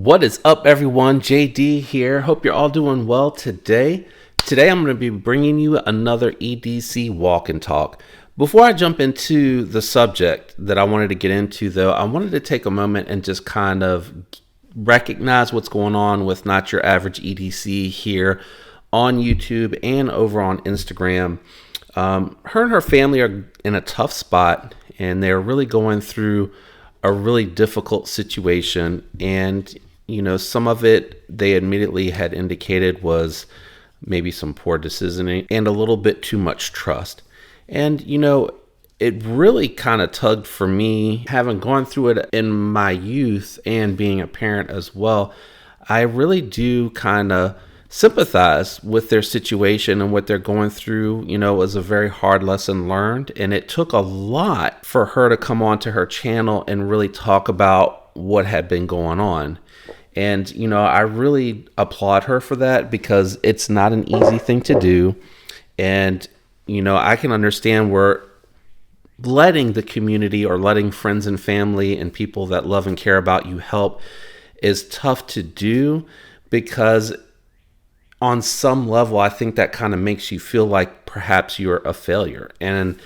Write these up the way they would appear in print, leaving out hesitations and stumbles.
What is up, everyone? JD here. Hope you're all doing well today. Today, I'm going to be bringing you another EDC Walk and Talk. Before I jump into the subject that I wanted to get into, though, I wanted to take a moment and just kind of recognize what's going on with Not Your Average EDC here on YouTube and over on Instagram. Her and her family are in a tough spot, and they're really going through a really difficult situation. And, you know, some of it they immediately had indicated was maybe some poor decisioning and a little bit too much trust. And, you know, it really kind of tugged for me, having gone through it in my youth and being a parent as well. I really do kind of sympathize with their situation and what they're going through. You know, it was a very hard lesson learned, and it took a lot for her to come onto her channel and really talk about what had been going on. And, you know, I really applaud her for that, because it's not an easy thing to do. And, you know, I can understand where letting the community or letting friends and family and people that love and care about you help is tough to do, because on some level, I think that kind of makes you feel like perhaps you're a failure. And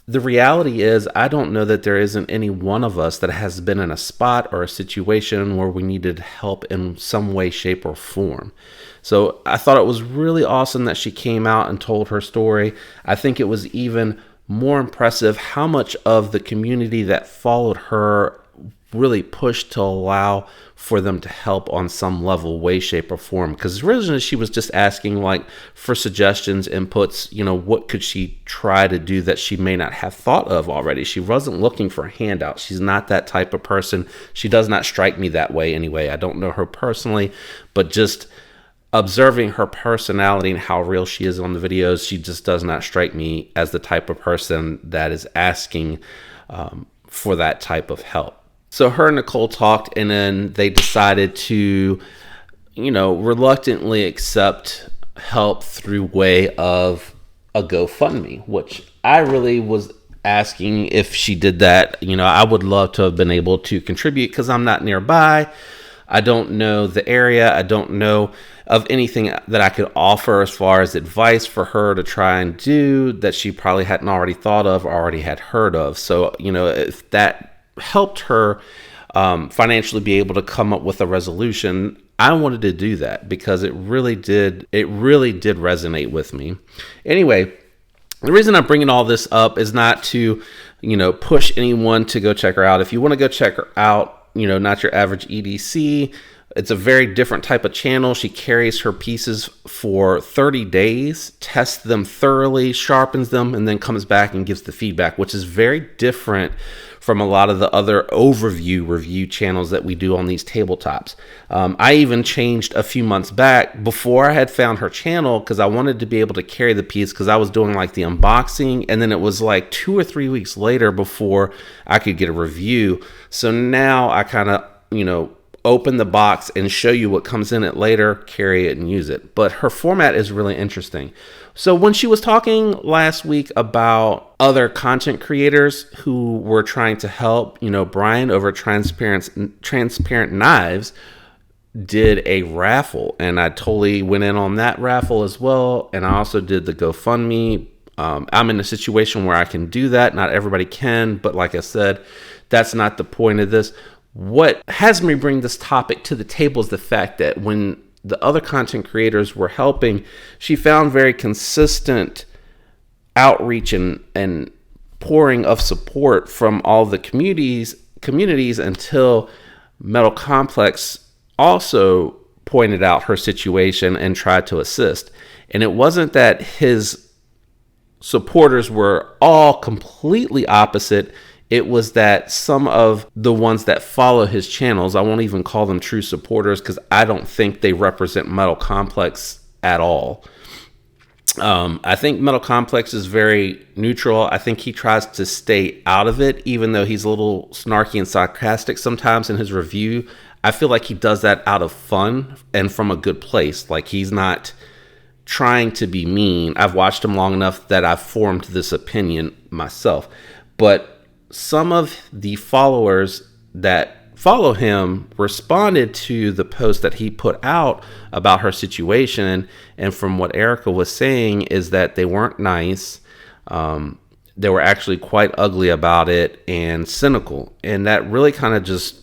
the reality is, I don't know that there isn't any one of us that has been in a spot or a situation where we needed help in some way, shape, or form. So I thought it was really awesome that she came out and told her story. I think it was even more impressive how much of the community that followed her really pushed to allow for them to help on some level, way, shape, or form. Because originally she was just asking like for suggestions, inputs, you know, what could she try to do that she may not have thought of already. She wasn't looking for a handout. She's not that type of person. She does not strike me that way anyway. I don't know her personally, but just observing her personality and how real she is on the videos, she just does not strike me as the type of person that is asking for that type of help. So her and Nicole talked, and then they decided to, you know, reluctantly accept help through way of a GoFundMe, which I really was asking if she did that. You know, I would love to have been able to contribute, because I'm not nearby. I don't know the area. I don't know of anything that I could offer as far as advice for her to try and do that she probably hadn't already thought of or already had heard of. So, you know, if that helped her financially be able to come up with a resolution, I wanted to do that, because it really did resonate with me. Anyway, the reason I'm bringing all this up is not to, you know, push anyone to go check her out. If you want to go check her out, you know, Not Your Average EDC, it's a very different type of channel. She carries her pieces for 30 days, tests them thoroughly, sharpens them, and then comes back and gives the feedback, which is very different from a lot of the other overview review channels that we do on these tabletops. I even changed a few months back before I had found her channel, because I wanted to be able to carry the piece, because I was doing like the unboxing, and then it was like 2 or 3 weeks later before I could get a review. So now I kind of, you know, open the box and show you what comes in it later, carry it and use it. But her format is really interesting. So when she was talking last week about other content creators who were trying to help, you know, Brian over Transparent Knives did a raffle, and I totally went in on that raffle as well. And I also did the GoFundMe. I'm in a situation where I can do that. Not everybody can, but like I said, that's not the point of this. What has me bring this topic to the table is the fact that when the other content creators were helping, she found very consistent outreach and pouring of support from all the communities until Metal Complex also pointed out her situation and tried to assist. And it wasn't that his supporters were all completely opposite. It was that some of the ones that follow his channels, I won't even call them true supporters, because I don't think they represent Metal Complex at all. I think Metal Complex is very neutral. I think he tries to stay out of it, even though he's a little snarky and sarcastic sometimes in his review. I feel like he does that out of fun and from a good place. Like, he's not trying to be mean. I've watched him long enough that I've formed this opinion myself. But some of the followers that follow him responded to the post that he put out about her situation. And from what Erica was saying is that they weren't nice. They were actually quite ugly about it and cynical. And that really kind of just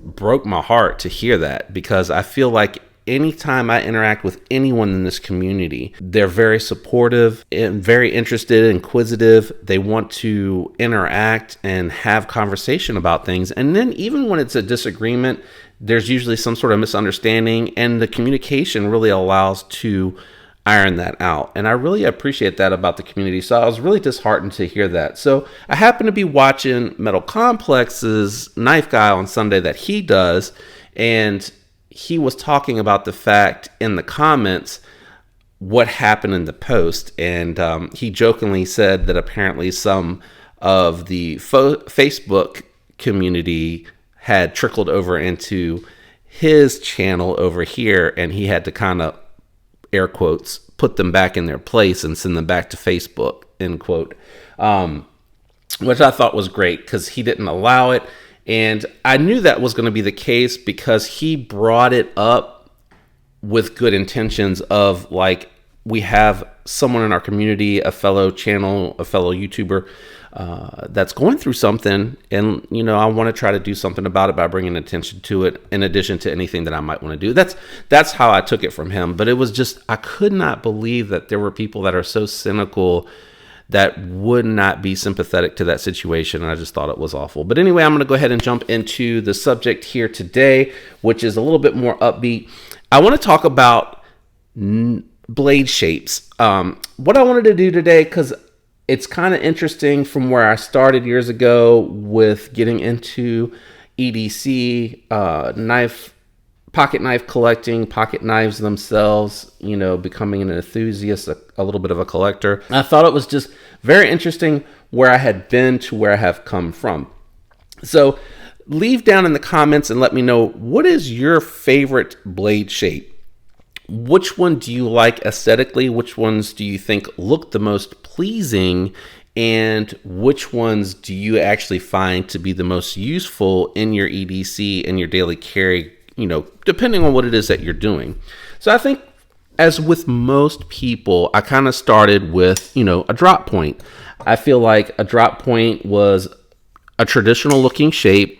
broke my heart to hear that, because I feel like anytime I interact with anyone in this community, they're very supportive and very interested, inquisitive. They want to interact and have conversation about things. And then even when it's a disagreement, there's usually some sort of misunderstanding, and the communication really allows to iron that out. And I really appreciate that about the community. So I was really disheartened to hear that. So I happened to be watching Metal Complex's Knife Guy on Sunday that he does, and he was talking about the fact in the comments what happened in the post. And he jokingly said that apparently some of the Facebook community had trickled over into his channel over here, and he had to kind of, air quotes, put them back in their place and send them back to Facebook, end quote, which I thought was great because he didn't allow it. And I knew that was going to be the case because he brought it up with good intentions of, like, we have someone in our community, a fellow channel, a fellow YouTuber that's going through something. And, you know, I want to try to do something about it by bringing attention to it in addition to anything that I might want to do. That's how I took it from him. But it was just, I could not believe that there were people that are so cynical that would not be sympathetic to that situation. And I just thought it was awful. But anyway, I'm going to go ahead and jump into the subject here today, which is a little bit more upbeat. I want to talk about blade shapes. What I wanted to do today, because it's kind of interesting from where I started years ago with getting into EDC, pocket knife collecting, pocket knives themselves, you know, becoming an enthusiast, a little bit of a collector. I thought it was just very interesting where I had been to where I have come from. So leave down in the comments and let me know, what is your favorite blade shape? Which one do you like aesthetically? Which ones do you think look the most pleasing? And which ones do you actually find to be the most useful in your EDC and your daily carry, you know, depending on what it is that you're doing? So I think, as with most people, I kind of started with, you know, a drop point. I feel like a drop point was a traditional looking shape,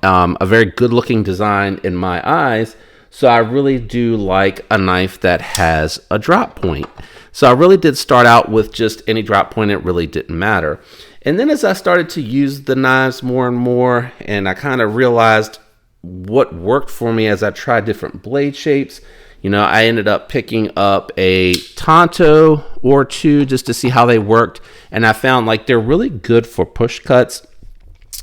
a very good looking design in my eyes. So I really do like a knife that has a drop point. So I really did start out with just any drop point. It really didn't matter. And then as I started to use the knives more and more, and I kind of realized what worked for me as I tried different blade shapes, you know, I ended up picking up a Tonto or two just to see how they worked. And I found like they're really good for push cuts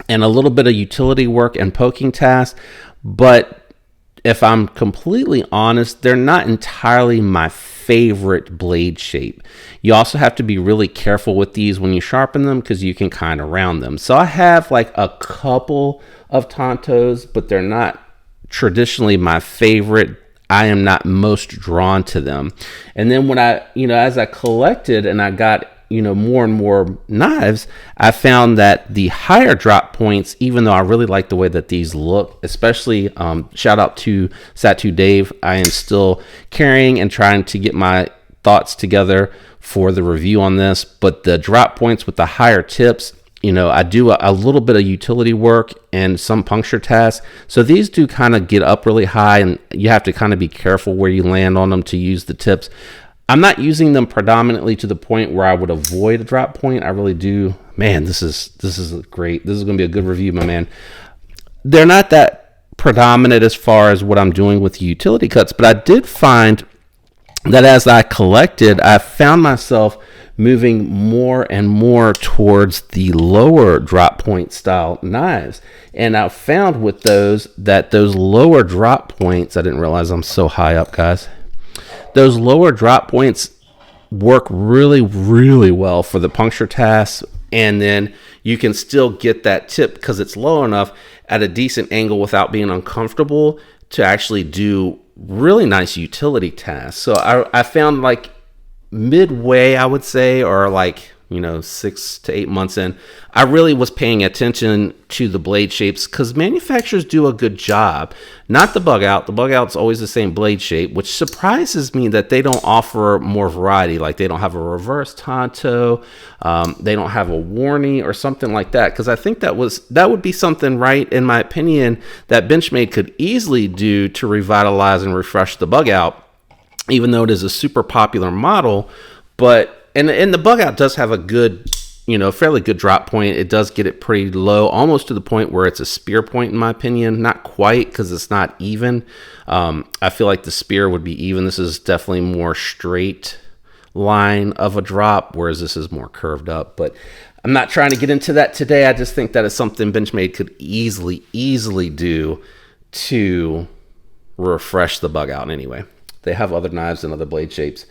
and a little bit of utility work and poking tasks. But if I'm completely honest, they're not entirely my favorite blade shape. You also have to be really careful with these when you sharpen them because you can kind of round them. So I have like a couple of Tontos, but they're not traditionally my favorite. I am not most drawn to them. And then when I, you know, as I collected and I got, you know, more and more knives, I found that the higher drop points, even though I really like the way that these look, especially shout out to Satu Dave, I am still carrying and trying to get my thoughts together for the review on this. But the drop points with the higher tips, you know, I do a little bit of utility work and some puncture tasks. So these do kind of get up really high, and you have to kind of be careful where you land on them to use the tips. I'm not using them predominantly to the point where I would avoid a drop point. I really do. Man, this is great. This is going to be a good review, my man. They're not that predominant as far as what I'm doing with utility cuts, but I did find that as I collected, I found myself moving more and more towards the lower drop point style knives. And I found with those that those lower drop points, I didn't realize I'm so high up, guys. Those lower drop points work really, really well for the puncture tasks. And then you can still get that tip because it's low enough at a decent angle without being uncomfortable to actually do really nice utility tasks. So I found like midway, I would say, or like 6 to 8 months in, I really was paying attention to the blade shapes because manufacturers do a good job. Not the bug out. The bug out's always the same blade shape, which surprises me that they don't offer more variety. Like they don't have a reverse Tonto, they don't have a warning or something like that. Because I think that would be something, right, in my opinion, that Benchmade could easily do to revitalize and refresh the bug out, even though it is a super popular model. But and the bug out does have a good, fairly good drop point. It does get it pretty low, almost to the point where it's a spear point, in my opinion. Not quite, because it's not even. I feel like the spear would be even. This is definitely more straight line of a drop, whereas this is more curved up. But I'm not trying to get into that today. I just think that is something Benchmade could easily do to refresh the bug out anyway. They have other knives and other blade shapes.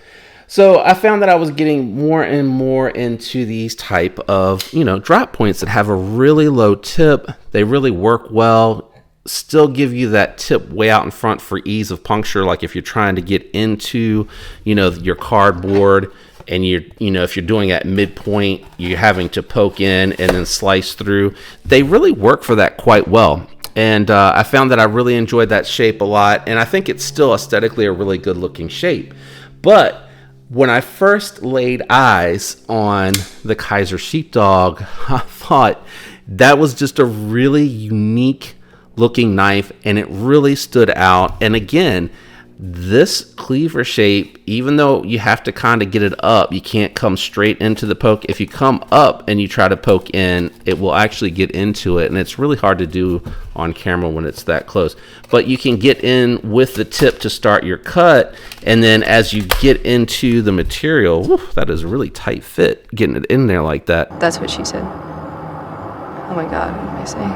So I found that I was getting more and more into these type of, drop points that have a really low tip. They really work well, still give you that tip way out in front for ease of puncture. Like if you're trying to get into, your cardboard and if you're doing at midpoint, you're having to poke in and then slice through. They really work for that quite well. And I found that I really enjoyed that shape a lot. And I think it's still aesthetically a really good looking shape. But when I first laid eyes on the Kizer Sheepdog, I thought that was just a really unique looking knife, and it really stood out. And again, this cleaver shape, even though you have to kind of get it up, you can't come straight into the poke. If you come up and you try to poke in, it will actually get into it, and it's really hard to do on camera when it's that close. But you can get in with the tip to start your cut, and then as you get into the material, whew, that is a really tight fit, getting it in there like that. That's what she said. Oh my God, what am I saying?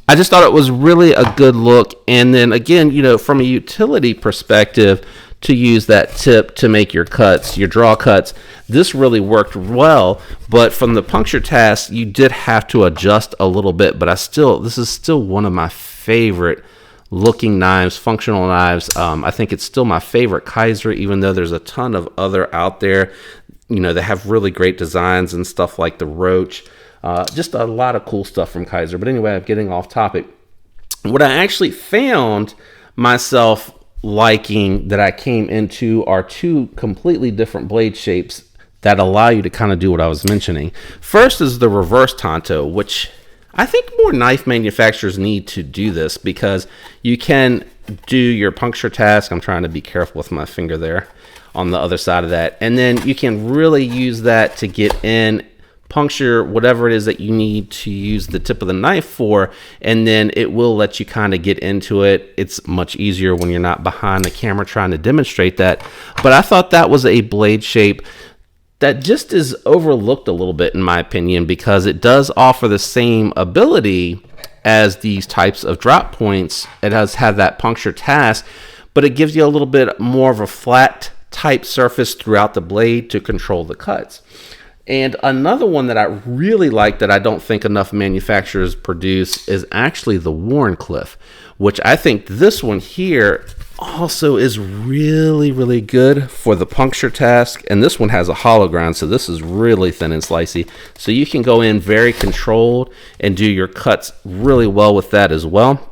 I just thought it was really a good look. And then again, from a utility perspective, to use that tip to make your cuts, your draw cuts, this really worked well. But from the puncture task, you did have to adjust a little bit. But this is still one of my favorite looking knives, functional knives. I think it's still my favorite Kizer, even though there's a ton of other out there. They have really great designs and stuff like the Roach. Just a lot of cool stuff from Kizer. But anyway, I'm getting off topic. What I actually found myself liking that I came into are two completely different blade shapes that allow you to kind of do what I was mentioning. First is the reverse Tonto, which I think more knife manufacturers need to do this, because you can do your puncture task. I'm trying to be careful with my finger there on the other side of that. And then you can really use that to get in, puncture whatever it is that you need to use the tip of the knife for, and then it will let you kind of get into it. It's much easier when you're not behind the camera trying to demonstrate that. But I thought that was a blade shape that just is overlooked a little bit, in my opinion, because it does offer the same ability as these types of drop points. It does have that puncture task, but it gives you a little bit more of a flat type surface throughout the blade to control the cuts. And another one that I really like that I don't think enough manufacturers produce is actually the Wharncliffe, which I think this one here also is really good for the puncture task. And this one has a hollow ground, so this is really thin and slicey. So you can go in very controlled and do your cuts really well with that as well.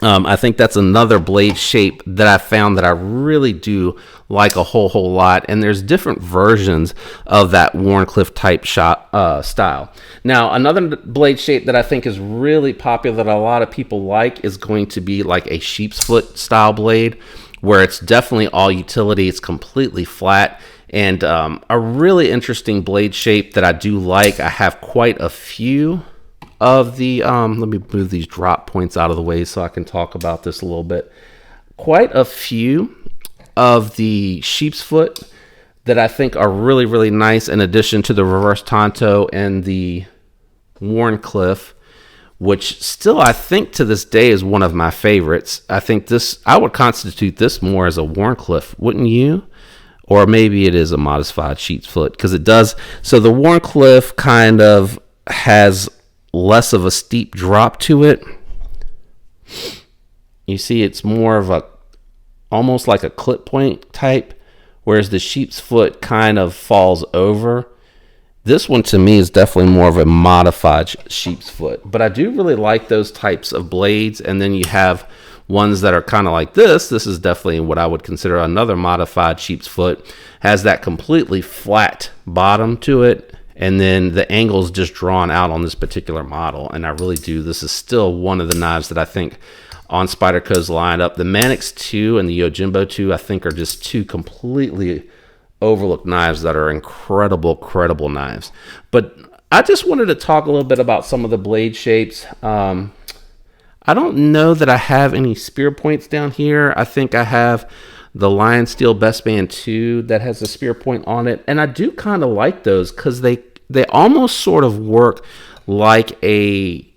I think that's another blade shape that I found that I really do like a whole lot. And there's different versions of that Wharncliffe type style. Now, another blade shape that I think is really popular that a lot of people like is going to be like a sheep's foot style blade, where it's definitely all utility. It's completely flat. And a really interesting blade shape that I do like. I have quite a few of the, let me move these drop points out of the way so I can talk about this a little bit. Quite a few of the sheep's foot that I think are really nice, in addition to the reverse Tonto and the Wharncliffe, which still I think to this day is one of my favorites. I think I would constitute this more as a Wharncliffe, wouldn't you? Or maybe it is a modified sheep's foot, because it does. So the Wharncliffe kind of has less of a steep drop to it. You see, it's more of a almost like a clip point type, whereas the sheep's foot kind of falls over. This one to me is definitely more of a modified sheep's foot, but I do really like those types of blades. And then you have ones that are kind of like this. This is definitely what I would consider another modified sheep's foot. Has that completely flat bottom to it, and then the angle is just drawn out on this particular model. And I really do. This is still one of the knives that I think on Spyderco's lineup. The Mannix 2 and the Yojimbo 2, I think, are just two completely overlooked knives that are incredible knives. But I just wanted to talk a little bit about some of the blade shapes. I don't know that I have any spear points down here. I think I have the Lion Steel Best Man 2 that has a spear point on it, and I do kind of like those because they almost sort of work like a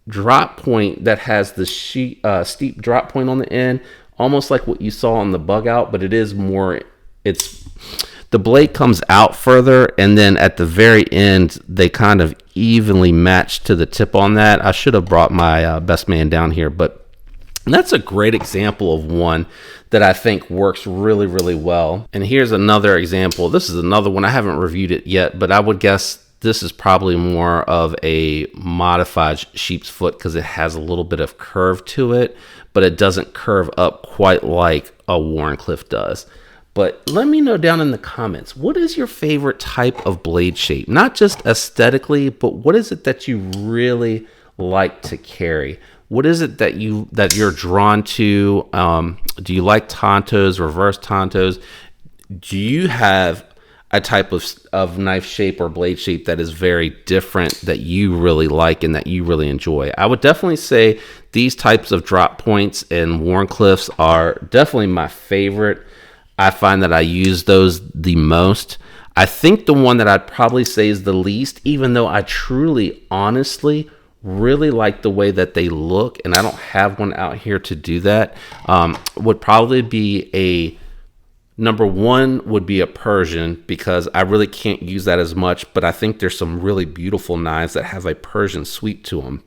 drop point that has the steep drop point on the end, almost like what you saw on the Bug Out, but it is more, the blade comes out further, and then at the very end they kind of evenly match to the tip on that. I should have brought my Best Man down here, but that's a great example of one that I think works really well. And here's another example. This is another one. I haven't reviewed it yet, but I would guess this is probably more of a modified sheep's foot because it has a little bit of curve to it, but it doesn't curve up quite like a Wharncliffe does. But let me know down in the comments, what is your favorite type of blade shape? Not just aesthetically, but what is it that you really like to carry? What is it that you're drawn to? Do you like Tontos, reverse Tontos? Do you have a type of knife shape or blade shape that is very different that you really like and that you really enjoy? I would definitely say these types of drop points and Wharncliffes are definitely my favorite. I find that I use those the most. I think the one that I'd probably say is the least, even though I truly, honestly, really like the way that they look, and I don't have one out here to do that, would probably be number one would be a Persian, because I really can't use that as much, but I think there's some really beautiful knives that have a Persian sweep to them,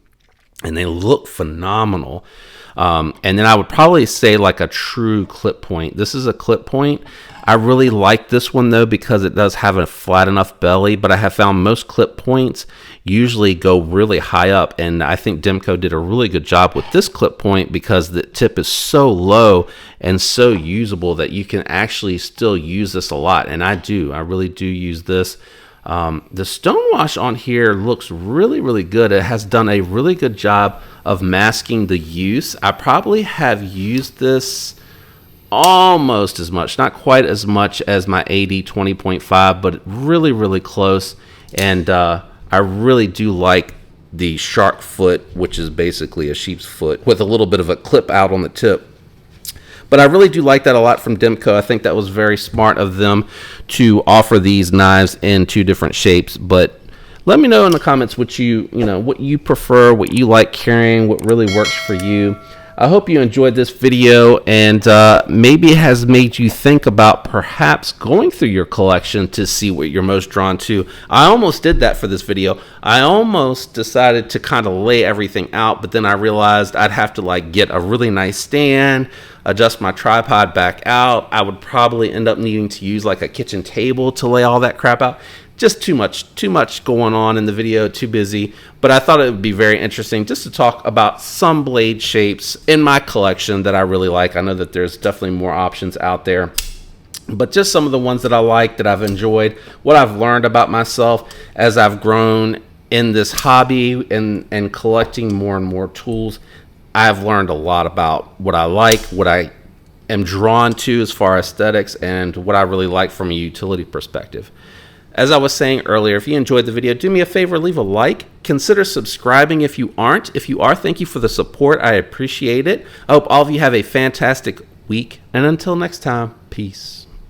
and they look phenomenal. And then I would probably say like a true clip point. This is a clip point. I really like this one though because it does have a flat enough belly, but I have found most clip points usually go really high up, and I think Demko did a really good job with this clip point because the tip is so low and so usable that you can actually still use this a lot, and I really do use this. The stonewash on here looks really good. It has done a really good job of masking the use. I probably have used this almost as much, not quite as much as my AD 20.5, but really close. And I really do like the shark foot, which is basically a sheep's foot with a little bit of a clip out on the tip. But I really do like that a lot from Demko. I think that was very smart of them to offer these knives in two different shapes. But let me know in the comments what what you prefer, what you like carrying, what really works for you. I hope you enjoyed this video, and maybe it has made you think about perhaps going through your collection to see what you're most drawn to. I almost did that for this video. I almost decided to kind of lay everything out, but then I realized I'd have to like get a really nice stand, adjust my tripod back out. I would probably end up needing to use like a kitchen table to lay all that crap out. Just too much going on in the video, too busy. But I thought it would be very interesting just to talk about some blade shapes in my collection that I really like. I know that there's definitely more options out there, but just some of the ones that I like, that I've enjoyed, what I've learned about myself as I've grown in this hobby and collecting more and more tools. I've learned a lot about what I like, what I am drawn to as far as aesthetics, and what I really like from a utility perspective. As I was saying earlier, if you enjoyed the video, do me a favor, leave a like. Consider subscribing if you aren't. If you are, thank you for the support. I appreciate it. I hope all of you have a fantastic week. And until next time, peace.